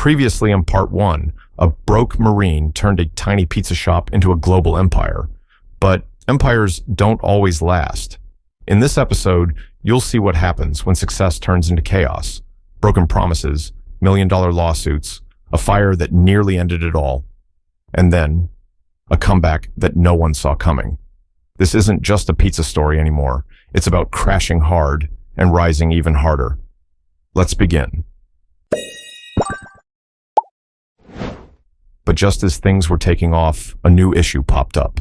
Previously in part 1, a broke Marine turned a tiny pizza shop into a global empire. But empires don't always last. In this episode, you'll see what happens when success turns into chaos. Broken promises, million-dollar lawsuits, a fire that nearly ended it all, and then a comeback that no one saw coming. This isn't just a pizza story anymore. It's about crashing hard and rising even harder. Let's begin. But just as things were taking off, a new issue popped up.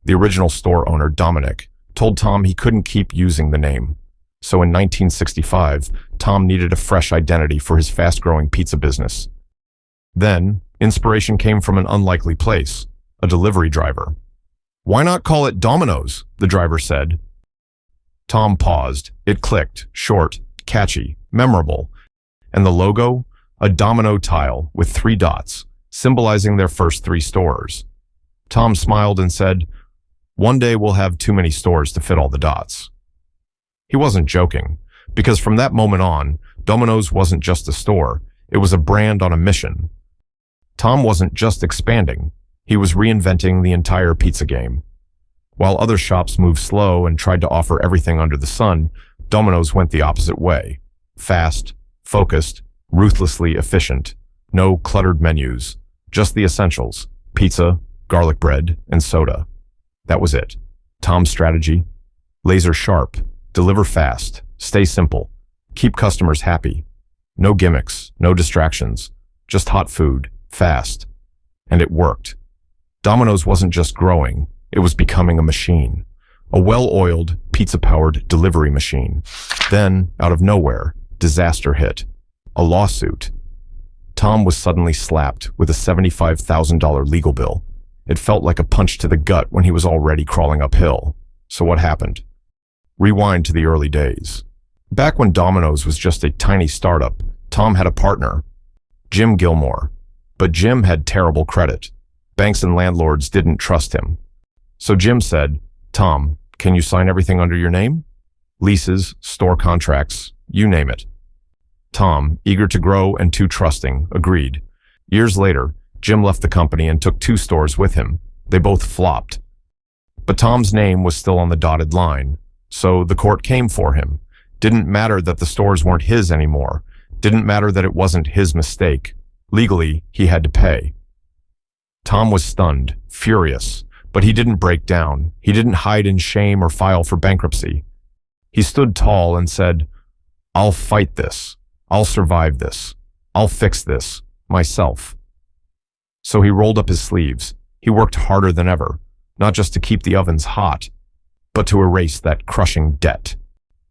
The original store owner, Dominic, told Tom he couldn't keep using the name. So in 1965, Tom needed a fresh identity for his fast-growing pizza business. Then, inspiration came from an unlikely place, a delivery driver. "Why not call it Domino's?" the driver said. Tom paused. It clicked, short, catchy, memorable. And the logo? A domino tile with 3 dots, symbolizing their first 3 stores. Tom smiled and said, "One day we'll have too many stores to fit all the dots." He wasn't joking, because from that moment on, Domino's wasn't just a store, it was a brand on a mission. Tom wasn't just expanding, he was reinventing the entire pizza game. While other shops moved slow and tried to offer everything under the sun, Domino's went the opposite way. Fast, focused, ruthlessly efficient. No cluttered menus, just the essentials: pizza, garlic bread, and soda. That was it. Tom's strategy: laser sharp, deliver fast, stay simple, keep customers happy. No gimmicks, no distractions, just hot food, fast. And it worked. Domino's wasn't just growing, it was becoming a machine. A well-oiled, pizza-powered delivery machine. Then, out of nowhere, disaster hit. A lawsuit. Tom was suddenly slapped with a $75,000 legal bill. It felt like a punch to the gut when he was already crawling uphill. So what happened? Rewind to the early days. Back when Domino's was just a tiny startup, Tom had a partner, Jim Gilmore. But Jim had terrible credit. Banks and landlords didn't trust him. So Jim said, "Tom, can you sign everything under your name? Leases, store contracts, you name it." Tom, eager to grow and too trusting, agreed. Years later, Jim left the company and took 2 stores with him. They both flopped. But Tom's name was still on the dotted line, so the court came for him. Didn't matter that the stores weren't his anymore. Didn't matter that it wasn't his mistake. Legally, he had to pay. Tom was stunned, furious, but he didn't break down. He didn't hide in shame or file for bankruptcy. He stood tall and said, "I'll fight this. I'll survive this. I'll fix this, myself." So he rolled up his sleeves. He worked harder than ever, not just to keep the ovens hot, but to erase that crushing debt.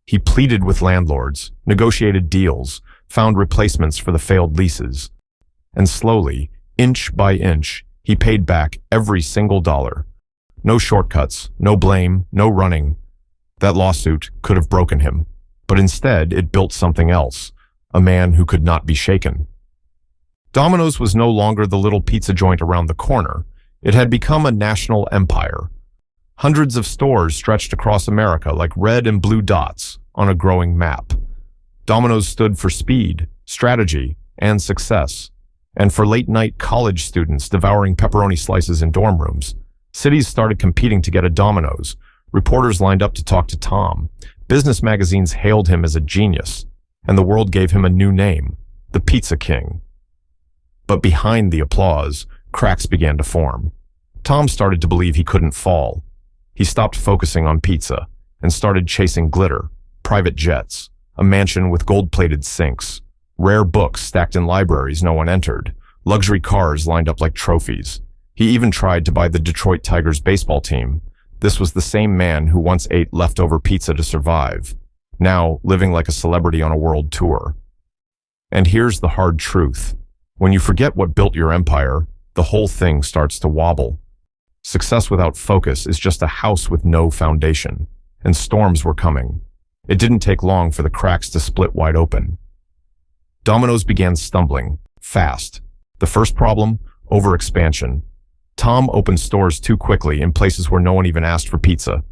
He pleaded with landlords, negotiated deals, found replacements for the failed leases. And slowly, inch by inch, he paid back every single dollar. No shortcuts, no blame, no running. That lawsuit could have broken him, but instead it built something else, a man who could not be shaken. Domino's was no longer the little pizza joint around the corner. It had become a national empire. Hundreds of stores stretched across America like red and blue dots on a growing map. Domino's stood for speed, strategy, and success. And for late-night college students devouring pepperoni slices in dorm rooms, cities started competing to get a Domino's. Reporters lined up to talk to Tom. Business magazines hailed him as a genius, and the world gave him a new name, the Pizza King. But behind the applause, cracks began to form. Tom started to believe he couldn't fall. He stopped focusing on pizza and started chasing glitter, private jets, a mansion with gold-plated sinks, rare books stacked in libraries no one entered, luxury cars lined up like trophies. He even tried to buy the Detroit Tigers baseball team. This was the same man who once ate leftover pizza to survive, now living like a celebrity on a world tour. And here's the hard truth. When you forget what built your empire, the whole thing starts to wobble. Success without focus is just a house with no foundation, and storms were coming. It didn't take long for the cracks to split wide open. Domino's began stumbling, fast. The first problem? Overexpansion. Tom opened stores too quickly in places where no one even asked for pizza.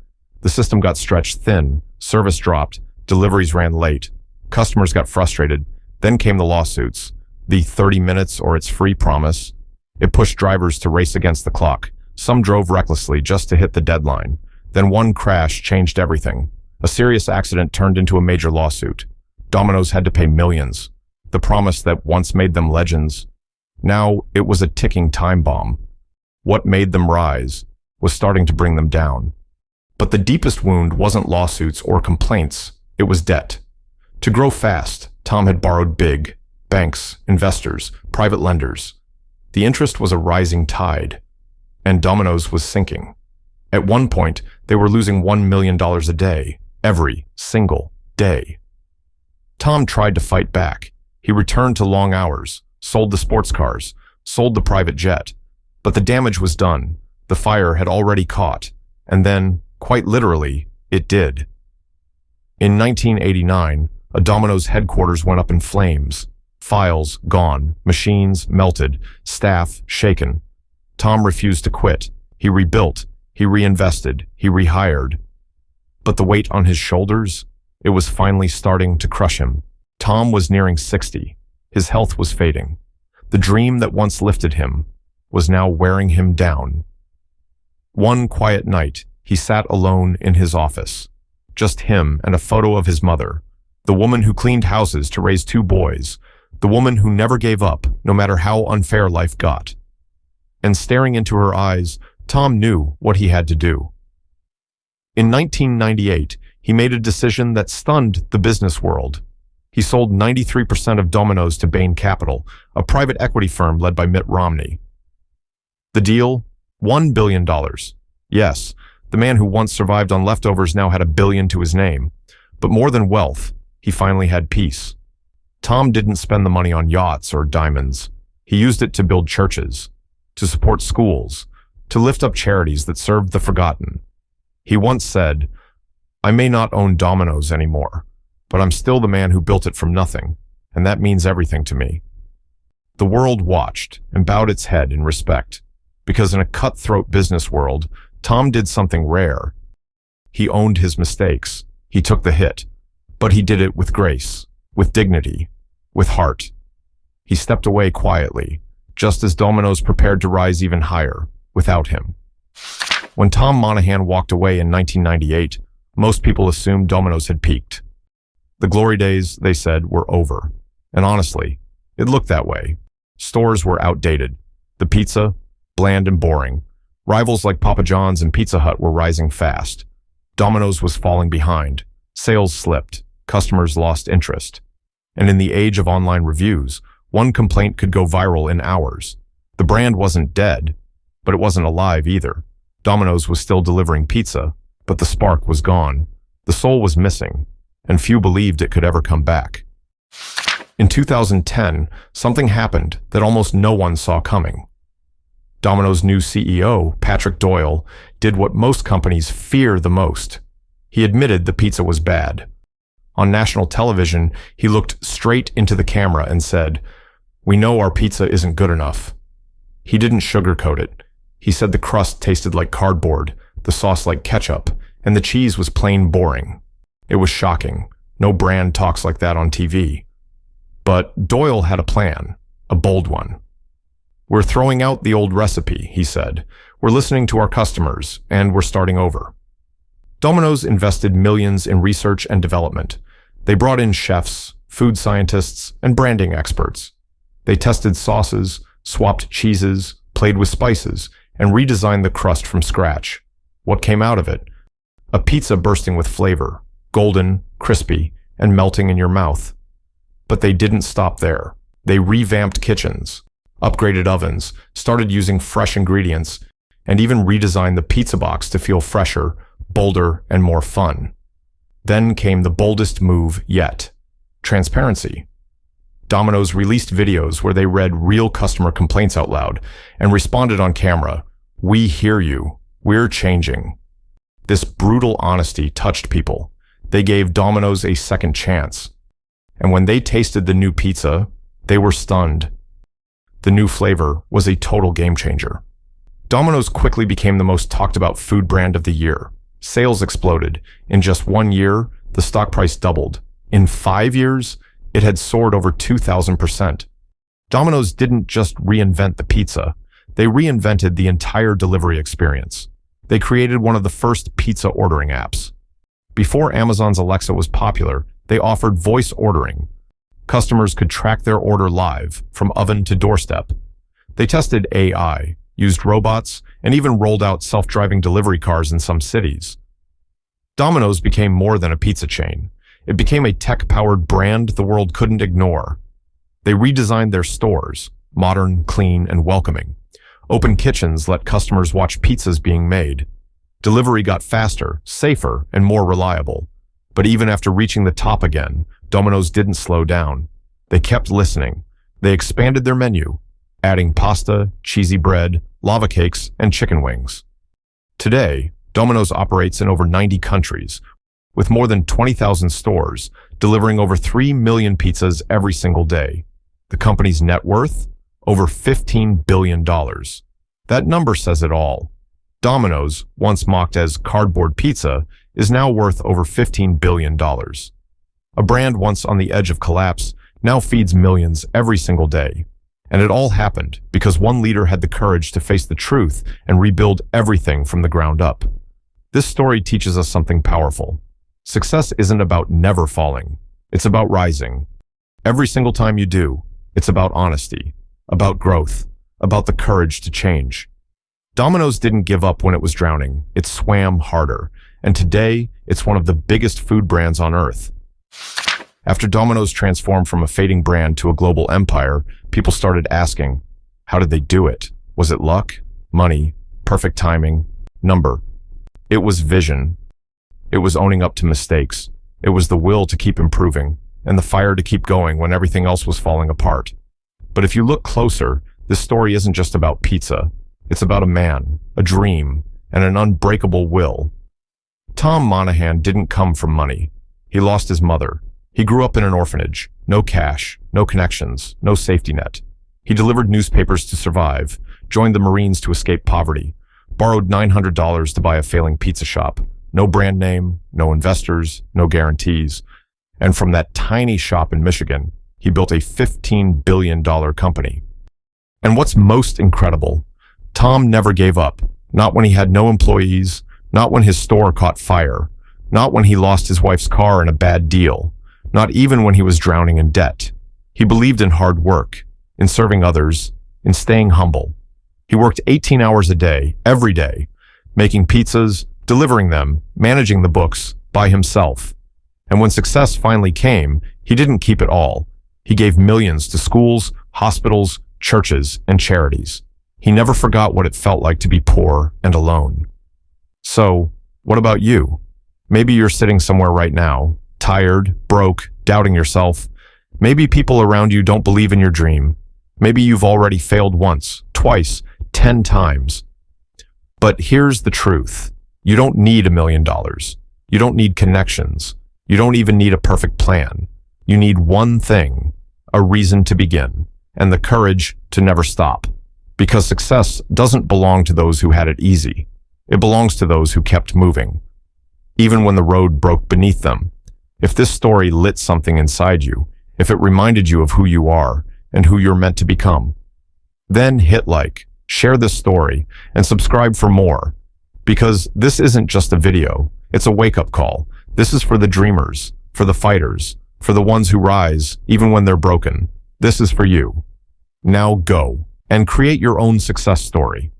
The system got stretched thin, service dropped, deliveries ran late. Customers got frustrated. Then came the lawsuits. the 30 minutes or it's free promise. It pushed drivers to race against the clock. Some drove recklessly just to hit the deadline. Then one crash changed everything. A serious accident turned into a major lawsuit. Domino's had to pay millions. The promise that once made them legends. Now it was a ticking time bomb. What made them rise was starting to bring them down. But the deepest wound wasn't lawsuits or complaints. It was debt. To grow fast, Tom had borrowed big. Banks, investors, private lenders. The interest was a rising tide, and Domino's was sinking. At one point, they were losing $1 million a day, every single day. Tom tried to fight back. He returned to long hours, sold the sports cars, sold the private jet. But the damage was done. The fire had already caught. And then, quite literally, it did. In 1989, a Domino's headquarters went up in flames. Files gone, machines melted, staff shaken. Tom refused to quit. He rebuilt, he reinvested, he rehired. But the weight on his shoulders, it was finally starting to crush him. Tom was nearing 60. His health was fading. The dream that once lifted him was now wearing him down. One quiet night, he sat alone in his office. Just him and a photo of his mother, the woman who cleaned houses to raise 2 boys, the woman who never gave up, no matter how unfair life got. And staring into her eyes, Tom knew what he had to do. In 1998, he made a decision that stunned the business world. He sold 93% of Domino's to Bain Capital, a private equity firm led by Mitt Romney. The deal? $1 billion. Yes, the man who once survived on leftovers now had $1 billion to his name. But more than wealth, he finally had peace. Tom didn't spend the money on yachts or diamonds. He used it to build churches, to support schools, to lift up charities that served the forgotten. He once said, "I may not own Domino's anymore, but I'm still the man who built it from nothing, and that means everything to me." The world watched and bowed its head in respect, because in a cutthroat business world, Tom did something rare. He owned his mistakes. He took the hit, but he did it with grace, with dignity, with heart. He stepped away quietly, just as Domino's prepared to rise even higher, without him. When Tom Monahan walked away in 1998, most people assumed Domino's had peaked. The glory days, they said, were over. And honestly, it looked that way. Stores were outdated. The pizza, bland and boring. Rivals like Papa John's and Pizza Hut were rising fast. Domino's was falling behind. Sales slipped. Customers lost interest. And in the age of online reviews, one complaint could go viral in hours. The brand wasn't dead, but it wasn't alive either. Domino's was still delivering pizza, but the spark was gone. The soul was missing, and few believed it could ever come back. In 2010, something happened that almost no one saw coming. Domino's new CEO, Patrick Doyle, did what most companies fear the most. He admitted the pizza was bad. On national television, he looked straight into the camera and said, "We know our pizza isn't good enough." He didn't sugarcoat it. He said the crust tasted like cardboard, the sauce like ketchup, and the cheese was plain boring. It was shocking. No brand talks like that on TV. But Doyle had a plan, a bold one. "We're throwing out the old recipe," he said. "We're listening to our customers, and we're starting over." Domino's invested millions in research and development. They brought in chefs, food scientists, and branding experts. They tested sauces, swapped cheeses, played with spices, and redesigned the crust from scratch. What came out of it? A pizza bursting with flavor, golden, crispy, and melting in your mouth. But they didn't stop there. They revamped kitchens, upgraded ovens, started using fresh ingredients, and even redesigned the pizza box to feel fresher, bolder, and more fun. Then came the boldest move yet: transparency. Domino's released videos where they read real customer complaints out loud and responded on camera, "We hear you. We're changing." This brutal honesty touched people. They gave Domino's a second chance. And when they tasted the new pizza, they were stunned. The new flavor was a total game changer. Domino's quickly became the most talked about food brand of the year. Sales exploded. In just 1 year, the stock price doubled. In 5 years, it had soared over 2,000%. Domino's didn't just reinvent the pizza, they reinvented the entire delivery experience. They created one of the first pizza ordering apps. Before Amazon's Alexa was popular, they offered voice ordering. Customers could track their order live, from oven to doorstep. They tested AI, used robots, and even rolled out self-driving delivery cars in some cities. Domino's became more than a pizza chain. It became a tech-powered brand the world couldn't ignore. They redesigned their stores, modern, clean, and welcoming. Open kitchens let customers watch pizzas being made. Delivery got faster, safer, and more reliable. But even after reaching the top again, Domino's didn't slow down. They kept listening. They expanded their menu, adding pasta, cheesy bread, lava cakes, and chicken wings. Today, Domino's operates in over 90 countries, with more than 20,000 stores, delivering over 3 million pizzas every single day. The company's net worth? Over $15 billion. That number says it all. Domino's, once mocked as cardboard pizza, is now worth over $15 billion. A brand once on the edge of collapse now feeds millions every single day. And it all happened because one leader had the courage to face the truth and rebuild everything from the ground up. This story teaches us something powerful. Success isn't about never falling. It's about rising. Every single time you do, it's about honesty, about growth, about the courage to change. Domino's didn't give up when it was drowning. It swam harder. And today, it's one of the biggest food brands on earth. After Domino's transformed from a fading brand to a global empire, people started asking, how did they do it? Was it luck, money, perfect timing, number? It was vision. It was owning up to mistakes. It was the will to keep improving and the fire to keep going when everything else was falling apart. But if you look closer, this story isn't just about pizza. It's about a man, a dream, and an unbreakable will. Tom Monahan didn't come from money. He lost his mother. He grew up in an orphanage. No cash, no connections, no safety net. He delivered newspapers to survive, joined the Marines to escape poverty, borrowed $900 to buy a failing pizza shop. No brand name, no investors, no guarantees. And from that tiny shop in Michigan, he built a $15 billion company. And what's most incredible, Tom never gave up. Not when he had no employees, not when his store caught fire, not when he lost his wife's car in a bad deal, not even when he was drowning in debt. He believed in hard work, in serving others, in staying humble. He worked 18 hours a day, every day, making pizzas, delivering them, managing the books, by himself. And when success finally came, he didn't keep it all. He gave millions to schools, hospitals, churches, and charities. He never forgot what it felt like to be poor and alone. So, what about you? Maybe you're sitting somewhere right now, tired, broke, doubting yourself. Maybe people around you don't believe in your dream. Maybe you've already failed once, twice, 10 times. But here's the truth. You don't need $1 million. You don't need connections. You don't even need a perfect plan. You need one thing, a reason to begin, and the courage to never stop. Because success doesn't belong to those who had it easy. It belongs to those who kept moving, even when the road broke beneath them. If this story lit something inside you, if it reminded you of who you are and who you're meant to become, then hit like, share this story, and subscribe for more. Because this isn't just a video, it's a wake-up call. This is for the dreamers, for the fighters, for the ones who rise, even when they're broken. This is for you. Now go and create your own success story.